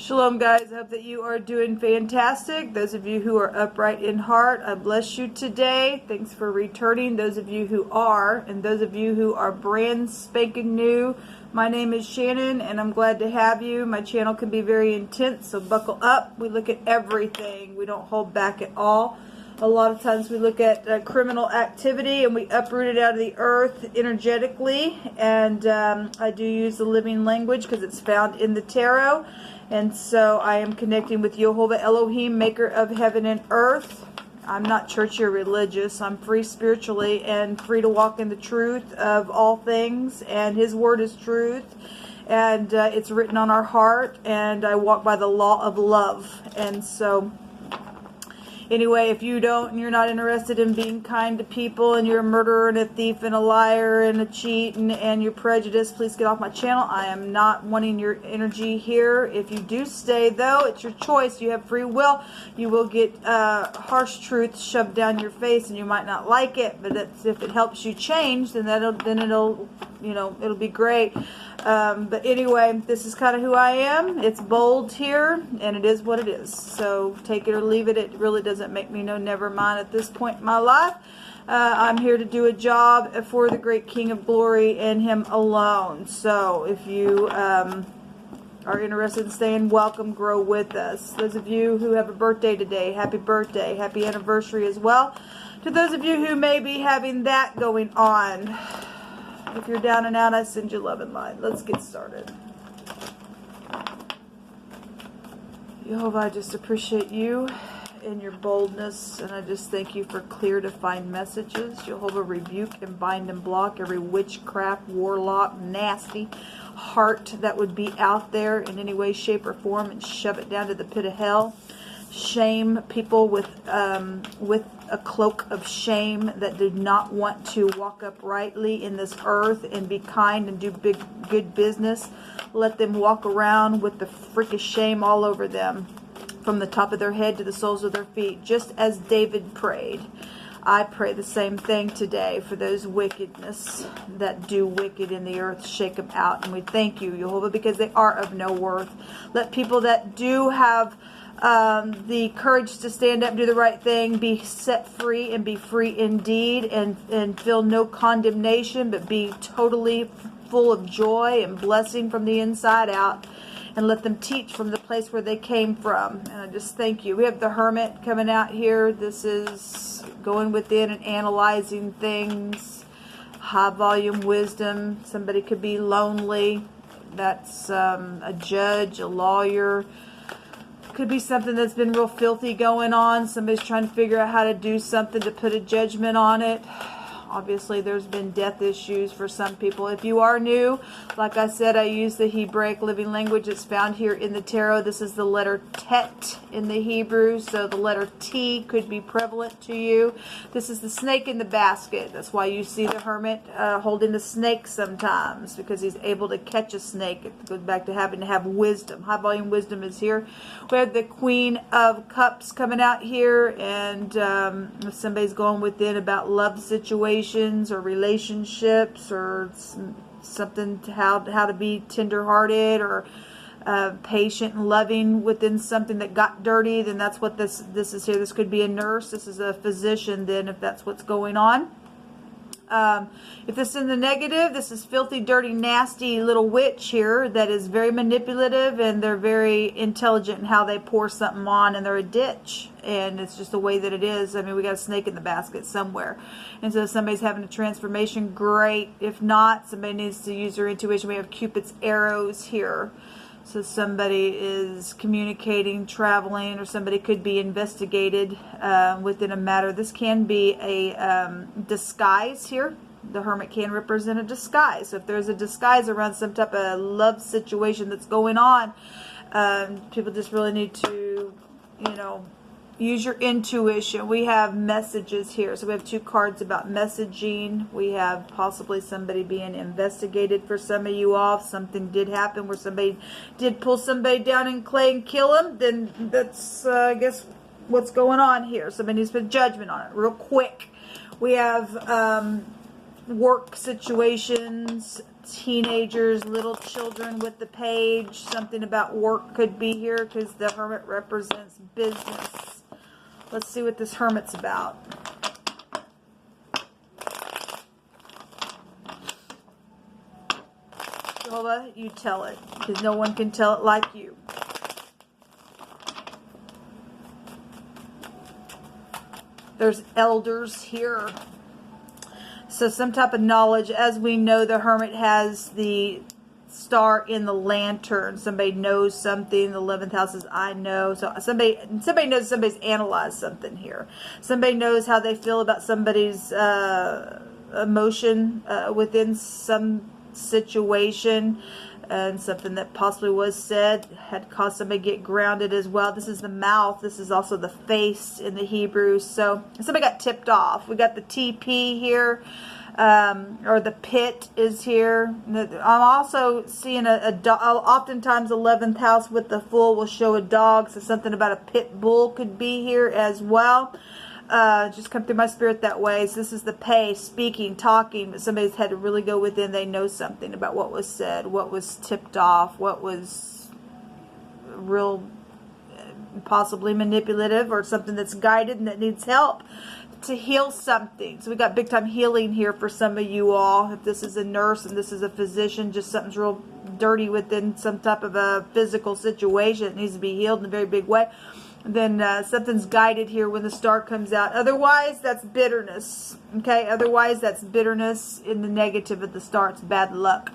Shalom, guys. I hope that you are doing fantastic. Those of you who are upright in heart, I bless you today. Thanks for returning. Those of you who are, and those of you who are brand spanking new, my name is Shannon, and I'm glad to have you. My channel can be very intense, so buckle up. We look at everything. We don't hold back at all. A lot of times we look at criminal activity and we uproot it out of the earth energetically. And I do use the living language because it's found in the tarot. And so I am connecting with Jehovah Elohim, maker of heaven and earth. I'm not churchy or religious. I'm free spiritually and free to walk in the truth of all things. And His word is truth. And it's written on our heart. And I walk by the law of love. And so anyway, if you don't and you're not interested in being kind to people and you're a murderer and a thief and a liar and a cheat and you're prejudiced, please get off my channel. I am not wanting your energy here. If you do stay, though, it's your choice. You have free will. You will get harsh truth shoved down your face and you might not like it, but if it helps you change, then it'll be great. But anyway, this is kind of who I am. It's bold here, and it is what it is. So take it or leave it. It really doesn't make me no never mind at this point in my life. I'm here to do a job for the great King of Glory and Him alone. So if you are interested in staying, welcome, grow with us. Those of you who have a birthday today, happy birthday, happy anniversary as well. To those of you who may be having that going on, if you're down and out, I send you love and light. Let's get started. Jehovah, I just appreciate you and your boldness, and I just thank you for clear, defined messages. Jehovah, rebuke and bind and block every witchcraft, warlock, nasty heart that would be out there in any way, shape, or form, and shove it down to the pit of hell. Shame people with a cloak of shame that did not want to walk uprightly in this earth and be kind and do good business. Let them walk around with the freakish shame all over them, from the top of their head to the soles of their feet, just as David prayed. I pray the same thing today for those wickedness that do wicked in the earth. Shake them out. And we thank you, Jehovah, because they are of no worth. Let people that do have the courage to stand up and do the right thing be set free and be free indeed, and feel no condemnation, but be totally full of joy and blessing from the inside out. And let them teach from the place where they came from. And I just thank you. We have the Hermit coming out here. This is going within and analyzing things. High volume wisdom. Somebody could be lonely. That's a judge, a lawyer. Could be something that's been real filthy going on. Somebody's trying to figure out how to do something to put a judgment on it. Obviously, there's been death issues for some people. If you are new, like I said, I use the Hebraic living language. It's found here in the tarot. This is the letter Tet in the Hebrew, so the letter T could be prevalent to you. This is the snake in the basket. That's why you see the Hermit holding the snake sometimes, because he's able to catch a snake. It goes back to having to have wisdom. High volume wisdom is here. We have the Queen of Cups coming out here, and if somebody's going within about love situations or relationships or something, to how to be tender-hearted or patient and loving within something that got dirty, then that's what this is here. This could be a nurse. This is a physician, then, if that's what's going on. If this is in the negative, this is filthy, dirty, nasty little witch here that is very manipulative, and they're very intelligent in how they pour something on, and they're a ditch, and it's just the way that it is. I mean, we got a snake in the basket somewhere, and so if somebody's having a transformation, great. If not, somebody needs to use their intuition. We have Cupid's arrows here. So somebody is communicating, traveling, or somebody could be investigated within a matter. This can be a disguise here. The Hermit can represent a disguise. So if there's a disguise around some type of love situation that's going on, people just really need to, use your intuition. We have messages here. So we have two cards about messaging. We have possibly somebody being investigated for some of you all. If something did happen where somebody did pull somebody down in clay and kill them, then that's, I guess, what's going on here. Somebody needs to put judgment on it real quick. We have work situations, teenagers, little children with the page. Something about work could be here because the Hermit represents business. Let's see what this Hermit's about. Jehovah, you tell it, because no one can tell it like you. There's elders here. So some type of knowledge. As we know, the Hermit has the star in the lantern. Somebody knows something. The 11th house is I know. So somebody knows somebody's analyzed something here. Somebody knows how they feel about somebody's emotion within some situation, and something that possibly was said had caused somebody to get grounded as well. This is the mouth. This is also the face in the Hebrew. So somebody got tipped off. We got the TP here, or the pit is here. I'm also seeing a dog. Oftentimes 11th house with the Fool will show a dog. So something about a pit bull could be here as well. Just come through my spirit that way. So this is the pay, speaking, talking, but somebody's had to really go within. They know something about what was said, what was tipped off, what was real, possibly manipulative, or something that's guided and that needs help to heal something. So we got big time healing here for some of you all. If this is a nurse and this is a physician, just something's real dirty within some type of a physical situation that needs to be healed in a very big way. Then something's guided here when the star comes out. Otherwise, that's bitterness. Okay? Otherwise, that's bitterness in the negative of the star. It's bad luck.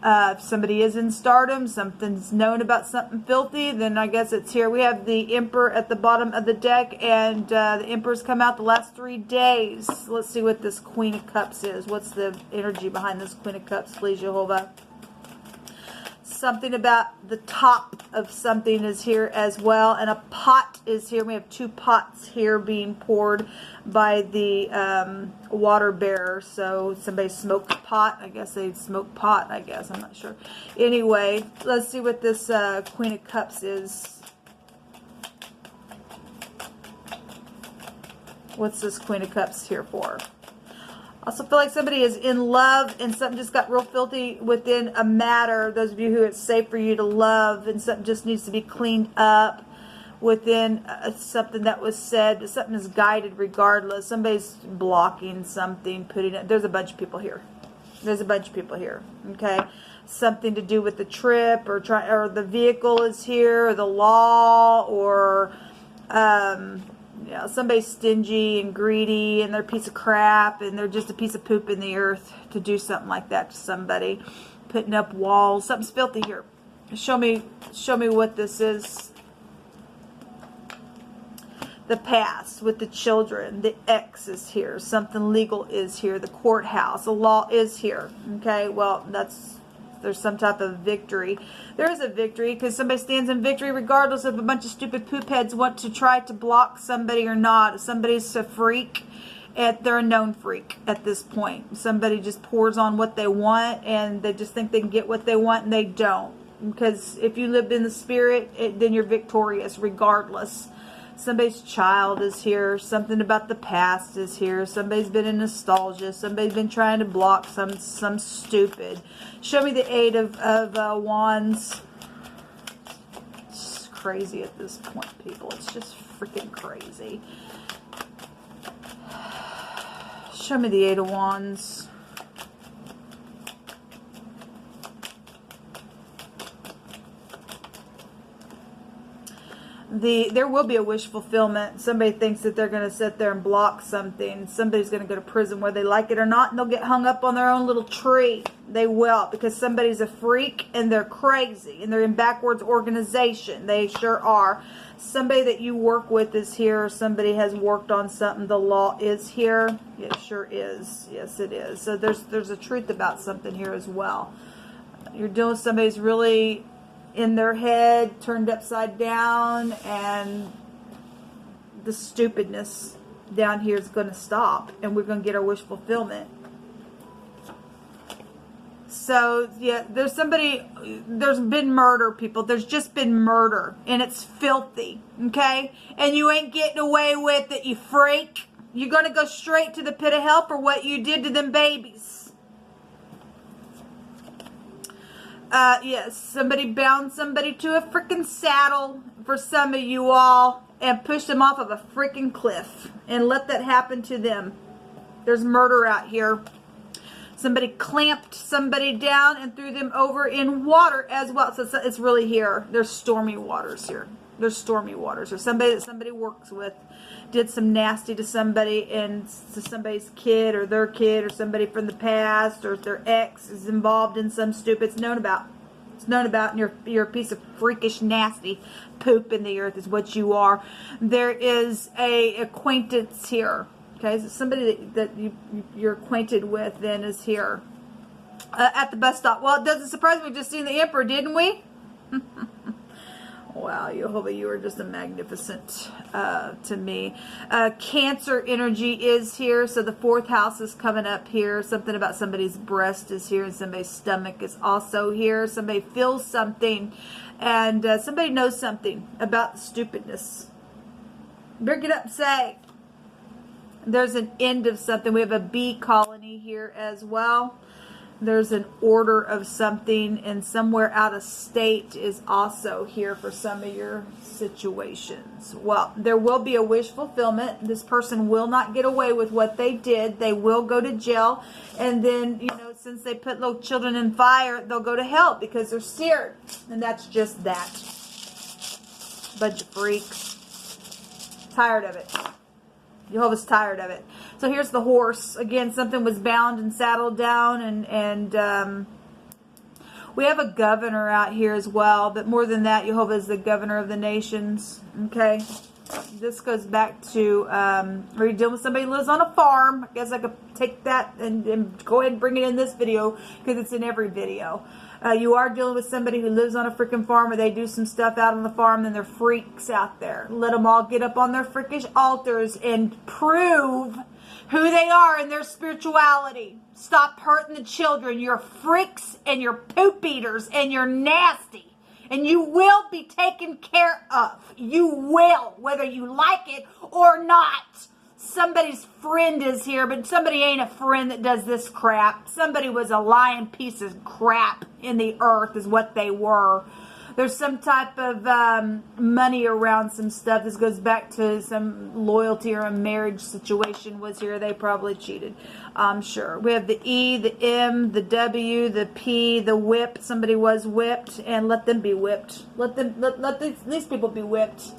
If somebody is in stardom, something's known about something filthy, then I guess it's here. We have the Emperor at the bottom of the deck, and the Emperor's come out the last 3 days. Let's see what this Queen of Cups is. What's the energy behind this Queen of Cups, please, Jehovah? Something about the top of something is here as well, and a pot is here. We have 2 pots here being poured by the water bearer. So somebody smoked pot. I guess they smoked pot. I guess I'm not sure. Anyway, let's see what this Queen of Cups is. What's this Queen of Cups here for? I also feel like somebody is in love and something just got real filthy within a matter. Those of you who it's safe for you to love, and something just needs to be cleaned up within something that was said. But something is guided regardless. Somebody's blocking something, putting it. There's a bunch of people here. There's a bunch of people here. Okay, something to do with the trip, or the vehicle is here, or the law, or somebody's stingy and greedy, and they're a piece of crap, and they're just a piece of poop in the earth to do something like that to somebody. Putting up walls. Something's filthy here. Show me what this is. The past with the children. The ex is here. Something legal is here. The courthouse. The law is here. Okay, well, there's some type of victory. There is a victory because somebody stands in victory regardless if a bunch of stupid poop heads want to try to block somebody or not. If somebody's a freak, they're a known freak at this point. Somebody just pours on what they want, and they just think they can get what they want, and they don't. Because if you live in the spirit, then you're victorious regardless. Somebody's child is here. Something about the past is here. Somebody's been in nostalgia. Somebody's been trying to block some stupid. Show me the 8 of Wands. It's crazy at this point, people. It's just freaking crazy. Show me the 8 of Wands. There will be a wish fulfillment. Somebody thinks that they're going to sit there and block something. Somebody's going to go to prison whether they like it or not, and they'll get hung up on their own little tree. They will, because somebody's a freak and they're crazy and they're in backwards organization. They sure are. Somebody that you work with is here. Somebody has worked on something. The law is here. It sure is. Yes, it is. So there's a truth about something here as well. You're dealing with somebody's really in their head, turned upside down, and the stupidness down here is going to stop, and we're going to get our wish fulfillment. So, yeah, there's been murder, people. There's just been murder, and it's filthy, okay? And you ain't getting away with it, you freak. You're going to go straight to the pit of hell for what you did to them babies. Yes, somebody bound somebody to a freaking saddle for some of you all and pushed them off of a freaking cliff and let that happen to them. There's murder out here. Somebody clamped somebody down and threw them over in water as well. So it's really here. There's stormy waters here. There's stormy waters. Or somebody that somebody works with did some nasty to somebody, and to somebody's kid or their kid or somebody from the past, or if their ex is involved in some stupid. It's known about. It's known about, and you're a piece of freakish nasty poop in the earth is what you are. There is a acquaintance here. Okay, so somebody that you're acquainted with then is here at the bus stop. Well, it doesn't surprise me. We just seen the Emperor, didn't we? Wow, Jehovah, you are just a magnificent to me. Cancer energy is here, so the 4th house is coming up here. Something about somebody's breast is here, and somebody's stomach is also here. Somebody feels something, and somebody knows something about the stupidness. Better get up and say. There's an end of something. We have a bee colony here as well. There's an order of something, and somewhere out of state is also here for some of your situations. Well, there will be a wish fulfillment. This person will not get away with what they did. They will go to jail, and then, you know, since they put little children in fire, they'll go to hell because they're seared. And that's just that. Bunch of freaks. Tired of it. Jehovah's tired of it. So here's the horse. Again, something was bound and saddled down, and we have a governor out here as well. But more than that, Jehovah is the governor of the nations. Okay, this goes back to are you dealing with somebody who lives on a farm? I guess I could take that and go ahead and bring it in this video because it's in every video. You are dealing with somebody who lives on a freaking farm, or they do some stuff out on the farm, and they're freaks out there. Let them all get up on their freakish altars and prove who they are in their spirituality. Stop hurting the children. You're freaks, and you're poop eaters, and you're nasty. And you will be taken care of. You will, whether you like it or not. Somebody's friend is here, but somebody ain't a friend that does this crap. Somebody was a lying piece of crap in the earth is what they were. There's some type of money around some stuff. This goes back to some loyalty or a marriage situation was here. They probably cheated, I'm sure. We have the E, the M, the W, the P, the whip. Somebody was whipped, and let them be whipped. Let these people be whipped.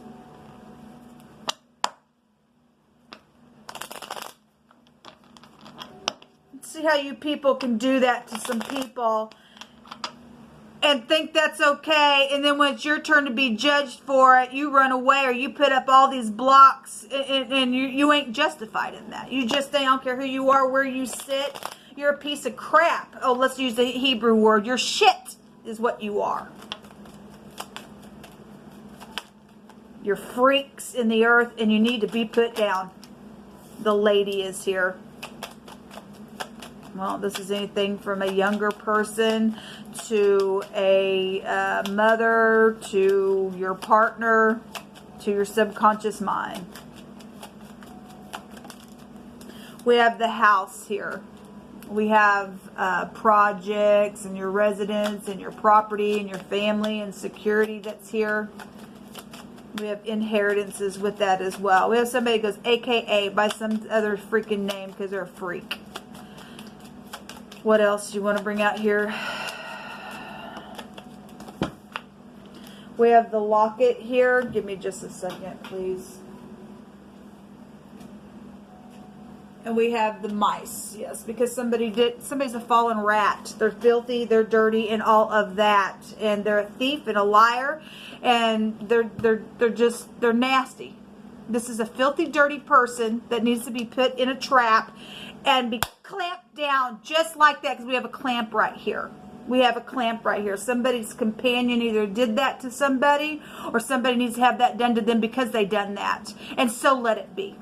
See how you people can do that to some people and think that's okay, and then when it's your turn to be judged for it, you run away, or you put up all these blocks, and you ain't justified in that. You just, I don't care who you are, where you sit, you're a piece of crap. Oh, let's use the Hebrew word. You're shit is what you are. You're freaks in the earth, and you need to be put down. The lady is here. Well, this is anything from a younger person to a mother to your partner to your subconscious mind. We have the house here. We have projects and your residence and your property and your family and security that's here. We have inheritances with that as well. We have somebody that goes AKA by some other freaking name because they're a freak. What else do you want to bring out here? We have the locket here. Give me just a second, please. And we have the mice. Yes, because somebody's a fallen rat. They're filthy, they're dirty, and all of that. And they're a thief and a liar, and they're nasty. This is a filthy, dirty person that needs to be put in a trap and be clamped down just like that, because we have a clamp right here. We have a clamp right here. Somebody's companion either did that to somebody, or somebody needs to have that done to them because they done that. And so let it be.